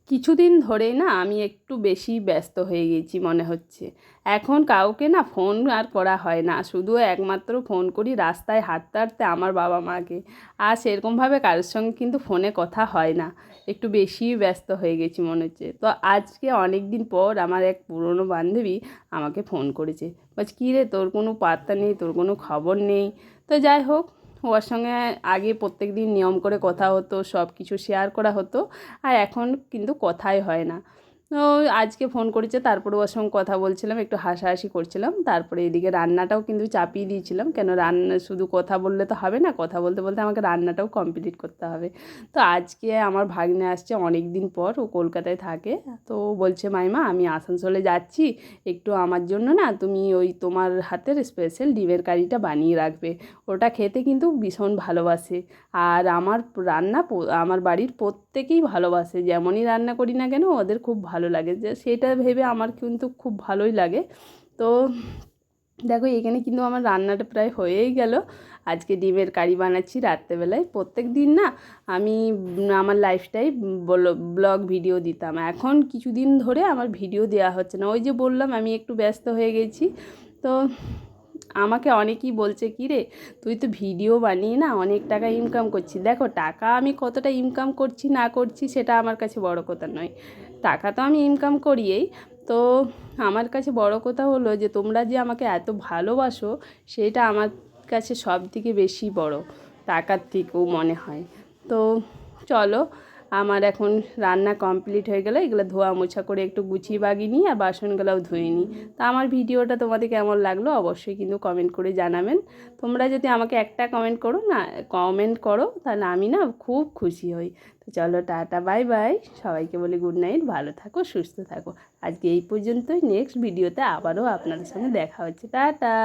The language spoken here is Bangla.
কিছুদিন ধরেই না আমি একটু বেশি ব্যস্ত হয়ে গেছি মনে হচ্ছে। এখন কাউকে না ফোন আর করা হয় না, শুধু একমাত্র ফোন করি রাস্তায় হাঁটতে হাঁটতে আমার বাবা মাকে। আর সেরকমভাবে কারোর সঙ্গে কিন্তু ফোনে কথা হয় না, একটু বেশিই ব্যস্ত হয়ে গেছি মনে হচ্ছে। তো আজকে অনেক দিন পর আমার এক পুরনো বান্ধবী আমাকে ফোন করেছে, বলছে কী রে, তোর কোনো পাত্তা নেই, তোর কোনো খবর নেই। তো যাই হোক, ওর সঙ্গে আগে প্রত্যেক দিন নিয়ম করে কথা হতো, সব কিছু শেয়ার করা হতো, আর এখন কিন্তু কথাই হয় না। তো আজকে ফোন করেছে, তারপরে ওর সঙ্গে কথা বলছিলাম, একটু হাসাহাসি করছিলাম, তারপরে এদিকে রান্নাটাও কিন্তু চাপিয়ে দিয়েছিলাম, কেন রান্না শুধু কথা বললে তো হবে না, কথা বলতে বলতে আমাকে রান্নাটাও কমপ্লিট করতে হবে। তো আজকে আমার ভাগ্নে আসছে অনেক দিন পর, ও কলকাতায় থাকে। তো ও বলছে, মাইমা আমি আসানসোলে যাচ্ছি, একটু আমার জন্য না তুমি ওই তোমার হাতের স্পেশাল ডিমের কারিটা বানিয়ে রাখবে, ওটা খেতে কিন্তু ভীষণ ভালোবাসে। আর আমার রান্না আমার বাড়ির প্রত্যেকেই ভালোবাসে, যেমনই রান্না করি না কেন ওদের খুব ভালো লাগে, যে সেটা ভেবে আমার কিন্তু খুব ভালোই লাগে। তো দেখো এখানে কিন্তু আমার রান্নাটা প্রায় হয়েই গেল। আজকে ডিমের কারি বানাচ্ছি রাত্রেবেলায়। প্রত্যেক দিন না আমি আমার লাইফটাই ব্লগ ভিডিও দিতাম, এখন কিছুদিন ধরে আমার ভিডিও দেওয়া হচ্ছে না, ওই যে বললাম আমি একটু ব্যস্ত হয়ে গেছি। তো আমাকে অনেকেই বলছে, কী রে তুই তো ভিডিও বানিয়ে না অনেক টাকা ইনকাম করছিস। দেখো টাকা আমি কতটা ইনকাম করছি না করছি সেটা আমার কাছে বড় কথা নয়, টাকা তো আমি ইনকাম করিই। তো আমার কাছে বড় কথা হলো যে তোমরা যে আমাকে এত ভালোবাসো, সেটা আমার কাছে সব থেকে বেশি বড়, টাকার থেকেও মনে হয়। তো চলো, আমার এখন রান্না কমপ্লিট হয়ে গেলে এগুলো ধোয়া মোছা করে একটু গুছিয়ে বাগিয়ে নিই, আর বাসনগুলোও ধুয়ে নিই। তা আমার ভিডিওটা তোমাদের কেমন লাগলো অবশ্যই কিন্তু কমেন্ট করে জানাবেন। তোমরা যদি আমাকে একটা কমেন্ট করো তাহলে আমি না খুব খুশি হই। তো চলো, টাটা বাই বাই, সবাইকে বলি গুড নাইট, ভালো থাকো সুস্থ থাকো। আজকে এই পর্যন্তই, নেক্সট ভিডিওতে আবারও আপনাদের সঙ্গে দেখা হচ্ছে, টাটা।